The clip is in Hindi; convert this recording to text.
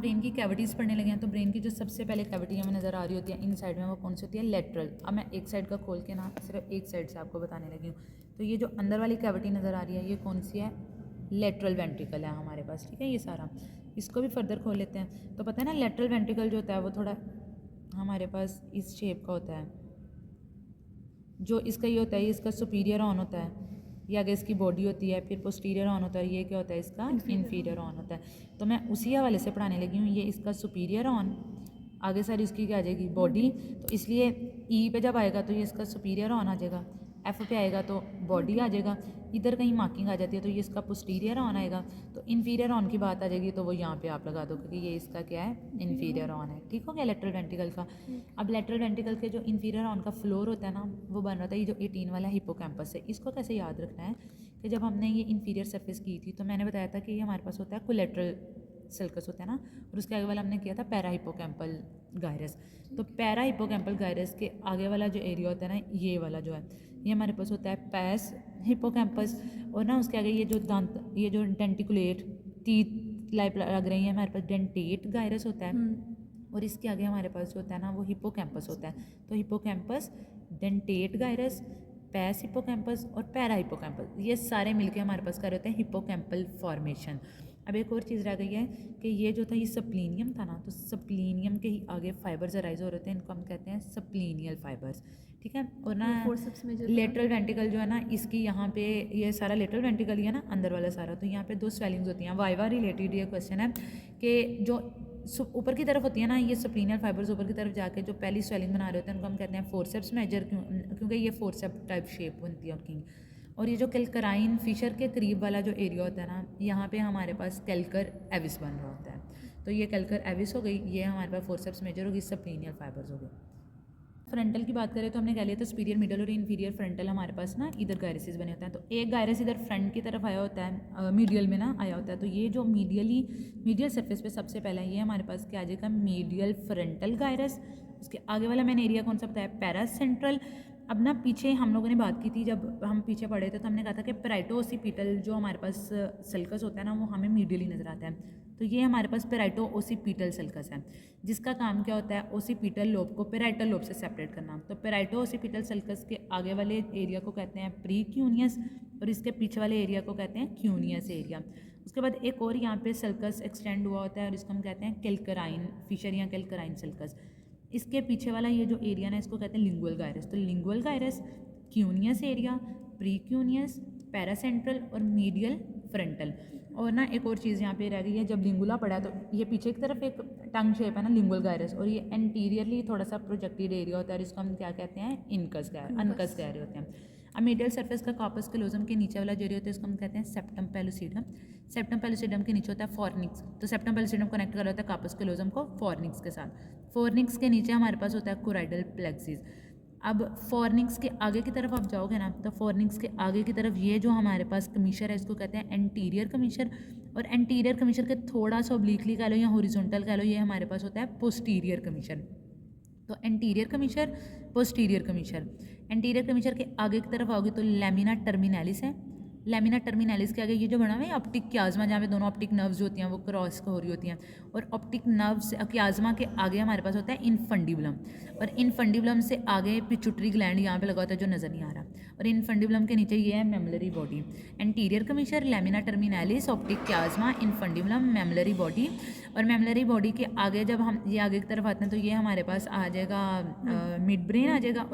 ब्रेन की कैविटीज़ पढ़ने लगे हैं। तो ब्रेन की जो सबसे पहले कैविटी हमें नज़र आ रही होती है इन साइड में, वो कौन सी होती है? लेटरल। अब मैं एक साइड का खोल के ना सिर्फ एक साइड से आपको बताने लगी हूँ। तो ये जो अंदर वाली कैविटी नज़र आ रही है ये कौन सी है? लेटरल वेंट्रिकल है हमारे पास, ठीक है। ये सारा इसको भी फर्दर खोल लेते हैं। तो पता है ना लेटरल वेंट्रिकल जो होता है वो थोड़ा हमारे पास इस शेप का होता है। जो इसका ये होता है, इसका सुपीरियर ऑन होता है, ये आगे इसकी बॉडी होती है, फिर पोस्टीरियर ऑन होता है, ये क्या होता है? इसका इन्फीरियर ऑन होता है। तो मैं उसी हवाले से पढ़ाने लगी हूँ। ये इसका सुपीरियर ऑन, आगे सारी इसकी क्या आ जाएगी? बॉडी। तो इसलिए ई पे जब आएगा तो ये इसका सुपीरियर ऑन आ जाएगा, एफ पे आएगा तो बॉडी आ जाएगा, इधर कहीं मार्किंग आ जाती है तो ये इसका पोस्टीरियर ऑन आएगा। तो इन्फीरियर ऑन की बात आ जाएगी तो वो यहाँ पे आप लगा दो क्योंकि ये इसका क्या है? इन्फीरियर ऑन है, ठीक हो गया लेटरल वेंट्रिकल का। अब लेटरल वेंट्रिकल के जो इन्फीरियर ऑन का फ्लोर होता है ना, वो बन रहा था ये जो 18 वाला हिपोकैम्पस है। इसको कैसे याद रखना है कि जब हमने ये इन्फीरियर सरफेस की थी तो मैंने बताया था कि ये हमारे पास होता है कोलेटरल सल्कस होता है ना, और उसके आगे वाला हमने किया था पैरा हिपोकैम्पल गायरस। तो पैरा हिपोकैम्पल गायरस के आगे वाला जो एरिया होता है ना, ये वाला जो है, ये हमारे पास होता है पैस हिपोकैम्पस। और ना उसके आगे ये जो दांत, ये जो डेंटिकुलेट टीथ लाइप लग रही है हमारे पास, डेंटेट गायरस होता है। और इसके आगे हमारे पास जो होता है ना वो हिपोकैम्पस होता है। तो हिपोकैम्पस, डेंटेट गायरस, पैस हिपोकैम्पस और पैरा हिपोकैम्पस, ये सारे मिलके हमारे पास कर होते हैं हिपोकैम्पल फॉर्मेशन। अब एक और चीज़ रह गई है कि ये जो था ये सप्लीनियम था ना, तो सप्लीनियम के ही आगे फाइबर्स अराइज हो रहे थे, इनको हम कहते हैं सप्लीनियल फाइबर्स, ठीक है। और ना लेटरल वेंट्रिकल जो है ना, इसकी यहाँ पे ये सारा लेटरल वेंट्रिकल ही है ना, अंदर वाला सारा। तो यहाँ पे दो स्वेलिंग्स होती हैं, वाइवा रिलेटेड ये क्वेश्चन है कि जो ऊपर की तरफ होती है ना ये सप्लीनियल फाइबर्स, ऊपर की तरफ जाके जो पहली स्वेलिंग बना रहे होते हैं उनको हम कहते हैं फोर्सेप्स मेजर, क्योंकि ये फोर्सेप टाइप शेप बनती है उनकी। और ये जो कैल्कराइन फिशर के करीब वाला जो एरिया होता है ना, यहाँ पे हमारे पास कैल्कर एविस बन रहा होता है। तो ये कैल्कर एविस हो गई, ये हमारे पास फोर्सेप्स मेजर होगी, सप्लीनियल फाइबर्स हो गई। फ्रंटल की बात करें तो हमने कह लिया था सुपीरियर, मिडल और इन्फीरियर फ्रंटल हमारे पास ना इधर गायरसिस बने होते हैं। तो एक गायरस इधर फ्रंट की तरफ आया होता है, मीडियल में ना आया होता है। तो ये जो मीडियल सरफेस पे सबसे पहला ये हमारे पास क्या आ जाएगा? Medial frontal gyrus. उसके आगे वाला मैंने एरिया कौन सा बताया? पैरासेंट्रल। अब ना पीछे हम लोगों ने बात की थी, जब हम पीछे पढ़े थे तो हमने कहा था कि पेराइटो ओसिपिटल जो हमारे पास सल्कस होता है ना, वो हमें मीडियली नज़र आता है। तो ये हमारे पास पेराइटो ओसिपिटल सल्कस है, जिसका काम क्या होता है? ओसिपिटल लोब को पेराइटल लोब से सेपरेट करना। तो पेराइटो ओसिपिटल सल्कस के आगे वाले एरिया को कहते हैं प्री क्यूनियस, और इसके पीछे वाले एरिया को कहते हैं क्यूनियस एरिया। उसके बाद एक और यहाँ पे सल्कस एक्सटेंड हुआ होता है और इसको हम कहते हैं कैल्कराइन फिशर या कैल्कराइन सल्कस। इसके पीछे वाला ये जो एरिया ना, इसको कहते हैं लिंगुअल गायरस। तो lingual gyrus, cuneus area, pre cuneus, paracentral और मीडियल फ्रंटल। और ना एक और चीज़ यहाँ पे रह गई है, जब लिंगुला पड़ा है तो ये पीछे की तरफ एक टंग शेप है ना लिंगुअल गायरस, और ये एंटीरियरली थोड़ा सा प्रोजेक्टेड एरिया होता है, और इसको हम क्या कहते हैं? अनकस कह रहे होते हैं। अब मीडियल सरफेस का कार्पस कैलोजम के नीचे वाला जो एरिया होता है इसको हम कहते हैं सेप्टम पेलुसिडम। सेप्टम पेलुसिडम के नीचे होता है फॉर्निक्स। तो सेप्टम पेलुसिडम कनेक्ट कर रहा होता है कार्पस कैलोजम को फॉर्निक्स के साथ। फॉर्निक्स के नीचे हमारे पास होता है कोराइडल प्लेक्सिस। अब फॉर्निक्स के आगे की तरफ आप जाओगे ना, तो फॉर्निक्स के आगे की तरफ ये जो हमारे पास कमीशर है इसको कहते हैं एंटीरियर कमीशर, और एंटीरियर कमीशर के थोड़ा सा ओब्लिकली कह लो या हॉरिजॉन्टल कह लो, ये हमारे पास होता है पोस्टीरियर कमीशर। तो एंटीरियर कमीशर, पोस्टीरियर कमीशर। एंटीरियर कमीशर के आगे की तरफ आओगे तो लैमिना टर्मिनैलिस है। लैमिना टर्मिनैलिस के आगे ये जो बना हुआ है ऑप्टिक क्याज्मा, जहाँ पे दोनों ऑप्टिक नर्व्स जो होती हैं वो क्रॉस हो रही होती हैं, और ऑप्टिक नर्व्स क्याज्मा के आगे हमारे पास होता है इनफंडिबुलम, और इनफंडिबुलम से आगे पिट्यूटरी ग्लैंड यहाँ पे लगा होता है जो नज़र नहीं आ रहा, और इनफंडिबुलम के नीचे ये है mammillary body. Anterior commissure, lamina terminalis, optic chiasma, infundibulum, mammillary body. और मेमलरी बॉडी के आगे जब हम ये आगे की तरफ आते हैं तो ये हमारे पास आ जाएगा मिड ब्रेन आ जाएगा।